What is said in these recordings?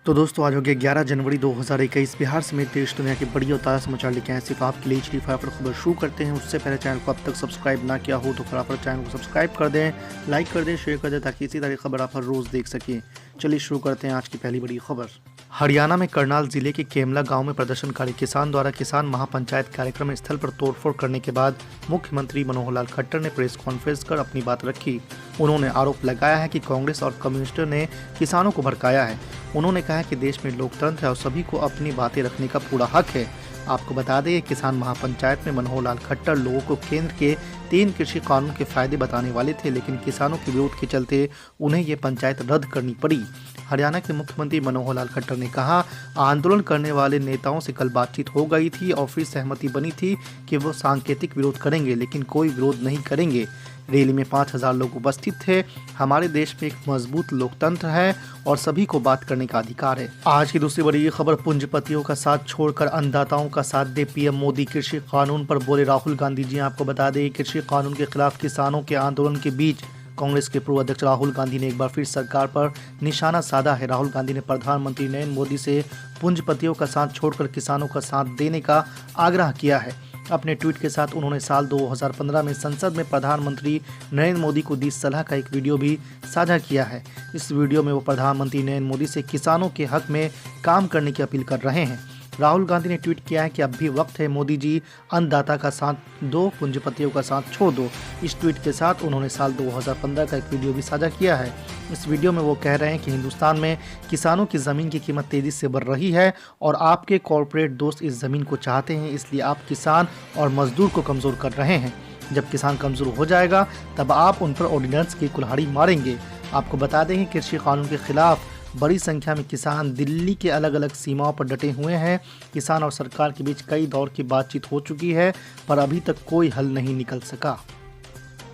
तो दोस्तों आज हो गया 11 जनवरी 2021। बिहार समेत देश दुनिया की बड़ी और ताज़ा समाचार लेके आए सिर्फ आपके लिए HD पर खबर शुरू करते हैं। उससे पहले चैनल को अब तक सब्सक्राइब ना किया हो तो फटाफट चैनल को सब्सक्राइब कर दें, लाइक कर दें, शेयर कर दें ताकि इसी तरह खबर आप हर रोज़ देख सकें। चलिए शुरू करते हैं आज की पहली बड़ी खबर। हरियाणा में करनाल जिले के केमला गांव में प्रदर्शनकारी किसान द्वारा किसान महापंचायत कार्यक्रम स्थल पर तोड़फोड़ करने के बाद मुख्यमंत्री मनोहर लाल खट्टर ने प्रेस कॉन्फ्रेंस कर अपनी बात रखी। उन्होंने आरोप लगाया है कि कांग्रेस और कम्युनिस्टों ने किसानों को भड़काया है। उन्होंने कहा कि देश में लोकतंत्र है और सभी को अपनी बातें रखने का पूरा हक है। आपको बता दें किसान महापंचायत में मनोहर लाल खट्टर लोगों को केंद्र के 3 कृषि कानून के फायदे बताने वाले थे, लेकिन किसानों के विरोध के चलते उन्हें ये पंचायत रद्द करनी पड़ी। हरियाणा के मुख्यमंत्री मनोहर लाल खट्टर ने कहा, आंदोलन करने वाले नेताओं से कल बातचीत हो गई थी और फिर सहमति बनी थी कि वो सांकेतिक विरोध करेंगे, लेकिन कोई विरोध नहीं करेंगे। रैली में 5000 लोग उपस्थित थे। हमारे देश में एक मजबूत लोकतंत्र है और सभी को बात करने का अधिकार है। आज की दूसरी बड़ी खबर, पूंजीपतियों का साथ छोड़कर अन्नदाताओं का साथ दे पीएम मोदी। कृषि कानून पर बोले राहुल गांधी जी। आपको बता दें कृषि कानून के खिलाफ किसानों के आंदोलन के बीच कांग्रेस के पूर्व अध्यक्ष राहुल गांधी ने एक बार फिर सरकार पर निशाना साधा है। राहुल गांधी ने प्रधानमंत्री नरेंद्र मोदी से पूंजीपतियों का साथ छोड़कर किसानों का साथ देने का आग्रह किया है। अपने ट्वीट के साथ उन्होंने साल 2015 में संसद में प्रधानमंत्री नरेंद्र मोदी को दी सलाह का एक वीडियो भी साझा किया है। इस वीडियो में वो प्रधानमंत्री नरेंद्र मोदी से किसानों के हक में काम करने की अपील कर रहे हैं। राहुल गांधी ने ट्वीट किया है कि अब भी वक्त है, मोदी जी अन्नदाता का साथ दो, पूंजीपतियों का साथ छोड़ दो। इस ट्वीट के साथ उन्होंने साल 2015 का एक वीडियो भी साझा किया है। इस वीडियो में वो कह रहे हैं कि हिंदुस्तान में किसानों की ज़मीन की कीमत तेज़ी से बढ़ रही है और आपके कॉरपोरेट दोस्त इस ज़मीन को चाहते हैं, इसलिए आप किसान और मजदूर को कमज़ोर कर रहे हैं। जब किसान कमज़ोर हो जाएगा तब आप उन पर ऑर्डिनेंस की कुल्हाड़ी मारेंगे। आपको बता दें कि कृषि कानून के खिलाफ बड़ी संख्या में किसान दिल्ली के अलग अलग सीमाओं पर डटे हुए हैं। किसान और सरकार के बीच कई दौर की बातचीत हो चुकी है, पर अभी तक कोई हल नहीं निकल सका।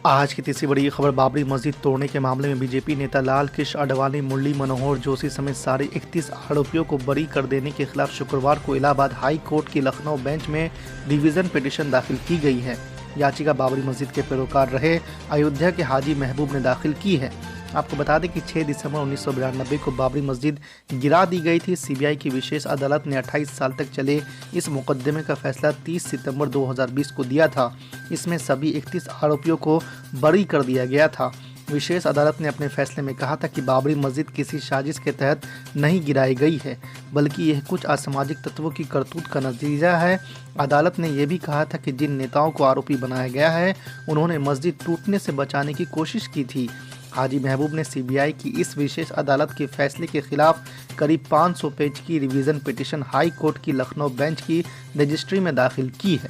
आज की तीसरी बड़ी खबर, बाबरी मस्जिद तोड़ने के मामले में बीजेपी नेता लाल कृष्ण आडवाणी, मुरली मनोहर जोशी समेत सारे 31 आरोपियों को बरी कर देने के खिलाफ शुक्रवार को इलाहाबाद हाई कोर्ट की लखनऊ बेंच में रिवीजन पिटीशन दाखिल की गई है। याचिका बाबरी मस्जिद के पैरोकार रहे अयोध्या के हाजी महबूब ने दाखिल की है। आपको बता दें कि 6 दिसंबर 1992 को बाबरी मस्जिद गिरा दी गई थी। सीबीआई की विशेष अदालत ने 28 साल तक चले इस मुकदमे का फैसला 30 सितंबर 2020 को दिया था। इसमें सभी 31 आरोपियों को बरी कर दिया गया था। विशेष अदालत ने अपने फैसले में कहा था कि बाबरी मस्जिद किसी साजिश के तहत नहीं गिराई गई है, बल्कि यह कुछ असामाजिक तत्वों की करतूत का नतीजा है। अदालत ने यह भी कहा था कि जिन नेताओं को आरोपी बनाया गया है उन्होंने मस्जिद टूटने से बचाने की कोशिश की थी। हाजी महबूब ने सीबीआई की इस विशेष अदालत के फैसले के खिलाफ करीब 500 पेज की रिवीजन पिटीशन हाई कोर्ट की लखनऊ बेंच की रजिस्ट्री में दाखिल की है।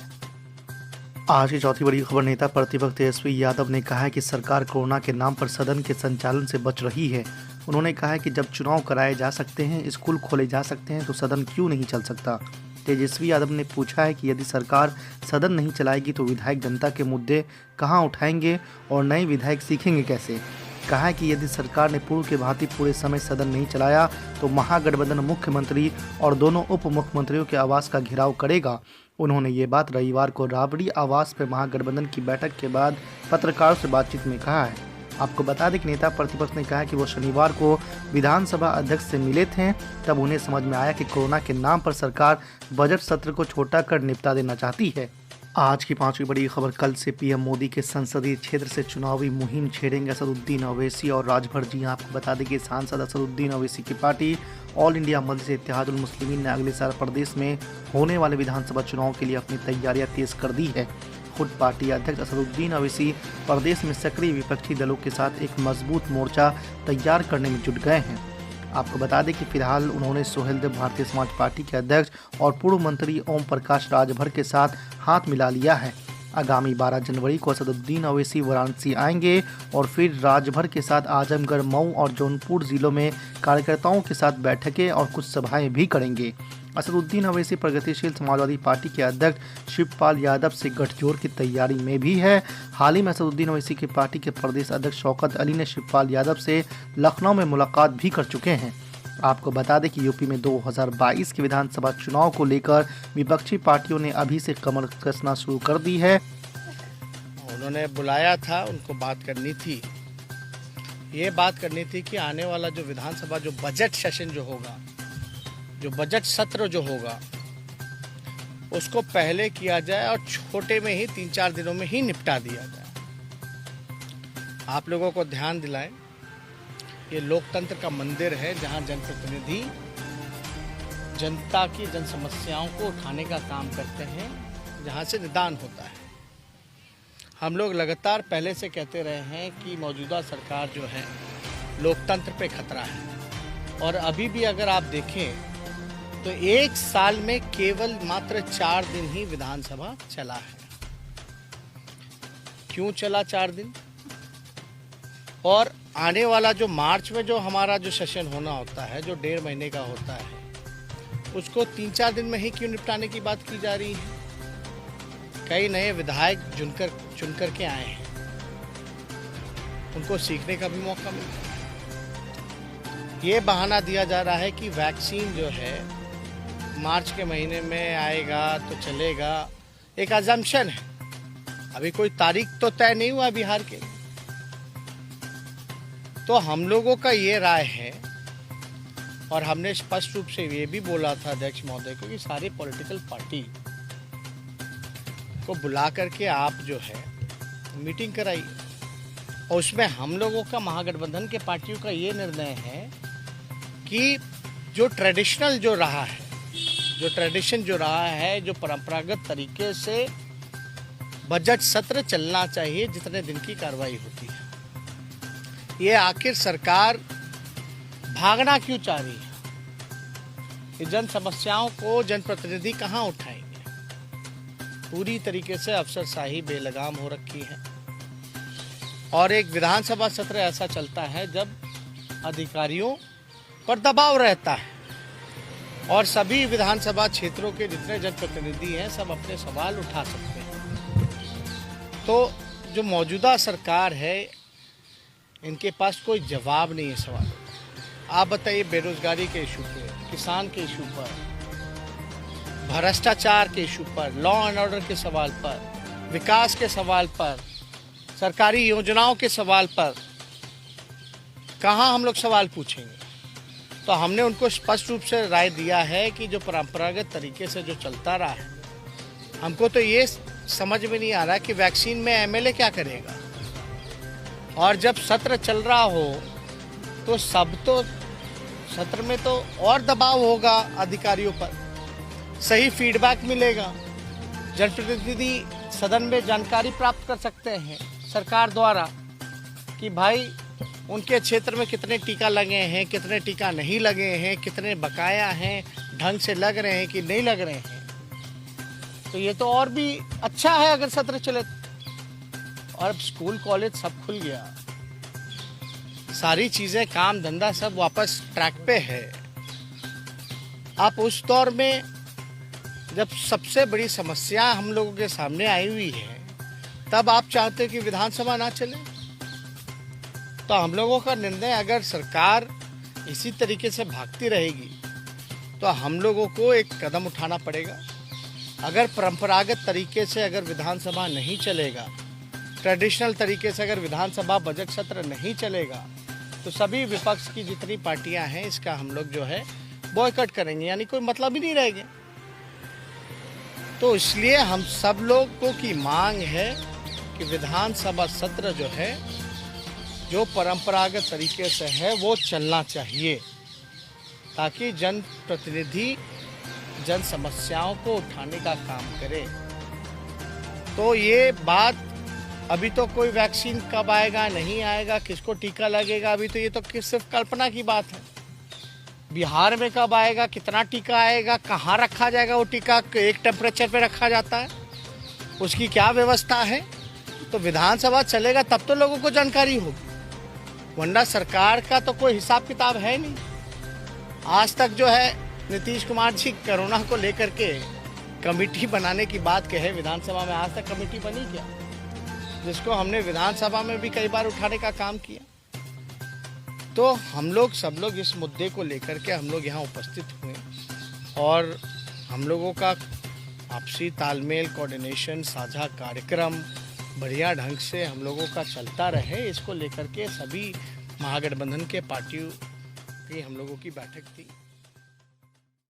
आज की चौथी बड़ी खबर, नेता प्रतिपक्ष तेजस्वी यादव ने कहा है कि सरकार कोरोना के नाम पर सदन के संचालन से बच रही है। उन्होंने कहा है कि जब चुनाव कराए जा सकते हैं, स्कूल खोले जा सकते हैं, तो सदन क्यों नहीं चल सकता। तेजस्वी यादव ने पूछा है कि यदि सरकार सदन नहीं चलाएगी तो विधायक जनता के मुद्दे कहां उठाएंगे और नए विधायक सीखेंगे कैसे। कहा है कि यदि सरकार ने पूर्व के भांति पूरे समय सदन नहीं चलाया तो महागठबंधन मुख्यमंत्री और दोनों उप मुख्यमंत्रियों के आवास का घेराव करेगा। उन्होंने ये बात रविवार को राबड़ी आवास पर महागठबंधन की बैठक के बाद पत्रकारों से बातचीत में कहा है। आपको बता दें कि नेता प्रतिपक्ष ने कहा कि वो शनिवार को विधानसभा अध्यक्ष से मिले थे, तब उन्हें समझ में आया कि कोरोना के नाम पर सरकार बजट सत्र को छोटा कर निपटा देना चाहती है। आज की पांचवी बड़ी खबर, कल से पीएम मोदी के संसदीय क्षेत्र से चुनावी मुहिम छेड़ेंगे असदुद्दीन ओवैसी और राजभर जी। आपको बता दें कि सांसद असदुद्दीन ओवैसी की पार्टी ऑल इंडिया मजलिस इत्तेहादुल मुस्लिमीन ने अगले साल प्रदेश में होने वाले विधानसभा चुनाव के लिए अपनी तैयारियां तेज कर दी है। खुद पार्टी अध्यक्ष असदुद्दीन ओवैसी प्रदेश में सक्रिय विपक्षी दलों के साथ एक मजबूत मोर्चा तैयार करने में जुट गए हैं। आपको बता दें कि फिलहाल उन्होंने सोहेलदेव भारतीय समाज पार्टी के अध्यक्ष और पूर्व मंत्री ओम प्रकाश राजभर के साथ हाथ मिला लिया है। आगामी 12 जनवरी को असदुद्दीन ओवैसी वाराणसी आएंगे और फिर राजभर के साथ आजमगढ़, मऊ और जौनपुर जिलों में कार्यकर्ताओं के साथ बैठकें और कुछ सभाएं भी करेंगे। असदुद्दीन ओवैसी प्रगतिशील समाजवादी पार्टी के अध्यक्ष शिवपाल यादव से गठजोड़ की तैयारी में भी है। हाल ही में असदुद्दीन ओवैसी की पार्टी के प्रदेश अध्यक्ष शौकत अली ने शिवपाल यादव से लखनऊ में मुलाकात भी कर चुके हैं। आपको बता दें कि यूपी में 2022 के विधानसभा चुनाव को लेकर विपक्षी पार्टियों ने अभी से कमर कसना शुरू कर दी है। उन्होंने बुलाया था, उनको बात करनी थी। ये बात करनी थी कि आने वाला जो विधानसभा जो बजट सेशन जो होगा जो बजट सत्र जो होगा उसको पहले किया जाए और छोटे में ही 3-4 दिनों में ही निपटा दिया जाए। आप लोगों को ध्यान दिलाएं, ये लोकतंत्र का मंदिर है जहां जनप्रतिनिधि जनता की जन समस्याओं को उठाने का काम करते हैं, जहां से निदान होता है। हम लोग लगातार पहले से कहते रहे हैं कि मौजूदा सरकार जो है लोकतंत्र पे खतरा है, और अभी भी अगर आप देखें तो 1 साल में केवल मात्र 4 दिन ही विधानसभा चला है। क्यों चला 4 दिन? और आने वाला जो मार्च में जो हमारा जो सेशन होना होता है, जो 1.5 महीने का होता है, उसको 3-4 दिन में ही क्यों निपटाने की बात की जा रही है? कई नए विधायक चुनकर के आए हैं, उनको सीखने का भी मौका मिलता है। ये बहाना दिया जा रहा है कि वैक्सीन जो है मार्च के महीने में आएगा तो चलेगा, एक अजम्पशन है। अभी कोई तारीख तो तय नहीं हुआ बिहार के। तो हम लोगों का ये राय है, और हमने स्पष्ट रूप से ये भी बोला था अध्यक्ष महोदय को कि सारी पॉलिटिकल पार्टी को बुला करके आप जो है मीटिंग कराइए, और उसमें हम लोगों का महागठबंधन के पार्टियों का ये निर्णय है कि जो ट्रेडिशनल जो रहा है, जो परंपरागत तरीके से बजट सत्र चलना चाहिए जितने दिन की कार्रवाई होती है। ये आखिर सरकार भागना क्यों चाह रही है? ये जन समस्याओं को जनप्रतिनिधि कहाँ उठाएंगे? पूरी तरीके से अफसरशाही बेलगाम हो रखी है, और एक विधानसभा सत्र ऐसा चलता है जब अधिकारियों पर दबाव रहता है, और सभी विधानसभा क्षेत्रों के जितने जनप्रतिनिधि हैं सब अपने सवाल उठा सकते हैं। तो जो मौजूदा सरकार है, इनके पास कोई जवाब नहीं है सवाल। आप बताइए, बेरोजगारी के इशू पे, किसान के इशू पर, भ्रष्टाचार के इशू पर, लॉ एंड ऑर्डर के सवाल पर, विकास के सवाल पर, सरकारी योजनाओं के सवाल पर कहाँ हम लोग सवाल पूछेंगे? तो हमने उनको स्पष्ट रूप से राय दिया है कि जो परंपरागत तरीके से जो चलता रहा है, हमको तो ये समझ में नहीं आ रहा कि वैक्सीन में एमएलए क्या करेगा। और जब सत्र चल रहा हो तो सत्र में तो और दबाव होगा अधिकारियों पर, सही फीडबैक मिलेगा, जनप्रतिनिधि सदन में जानकारी प्राप्त कर सकते हैं सरकार द्वारा कि भाई उनके क्षेत्र में कितने टीका लगे हैं, कितने टीका नहीं लगे हैं, कितने बकाया हैं, ढंग से लग रहे हैं कि नहीं लग रहे हैं। तो ये तो और भी अच्छा है अगर सत्र चले। और अब स्कूल कॉलेज सब खुल गया, सारी चीज़ें काम धंधा सब वापस ट्रैक पे है। आप उस दौर में जब सबसे बड़ी समस्या हम लोगों के सामने आई हुई है, तब आप चाहते हो कि विधानसभा ना चले? तो हम लोगों का निर्णय, अगर सरकार इसी तरीके से भागती रहेगी तो हम लोगों को एक कदम उठाना पड़ेगा। अगर परंपरागत तरीके से अगर विधानसभा नहीं चलेगा, ट्रेडिशनल तरीके से अगर विधानसभा बजट सत्र नहीं चलेगा, तो सभी विपक्ष की जितनी पार्टियां हैं इसका हम लोग जो है बॉयकॉट करेंगे, यानी कोई मतलब ही नहीं रहेगा। तो इसलिए हम सब लोगों की मांग है कि विधानसभा सत्र जो है, जो परंपरागत तरीके से है वो चलना चाहिए, ताकि जनप्रतिनिधि जन समस्याओं को उठाने का काम करे। तो ये बात, अभी तो कोई वैक्सीन कब आएगा, नहीं आएगा, किसको टीका लगेगा, अभी तो ये तो सिर्फ कल्पना की बात है। बिहार में कब आएगा, कितना टीका आएगा, कहाँ रखा जाएगा वो टीका, एक टेम्परेचर पे रखा जाता है, उसकी क्या व्यवस्था है? तो विधानसभा चलेगा तब तो लोगों को जानकारी होगी, वरना सरकार का तो कोई हिसाब किताब है नहीं। आज तक जो है नीतीश कुमार जी कोरोना को लेकर के कमेटी बनाने की बात कहे विधानसभा में, आज तक कमेटी बनी क्या? जिसको हमने विधानसभा में भी कई बार उठाने का काम किया। तो हम लोग सब लोग इस मुद्दे को लेकर के हम लोग यहाँ उपस्थित हुए, और हम लोगों का आपसी तालमेल, कोऑर्डिनेशन, साझा कार्यक्रम बढ़िया ढंग से हम लोगों का चलता रहे, इसको लेकर के सभी महागठबंधन के पार्टियों की हम लोगों की बैठक थी।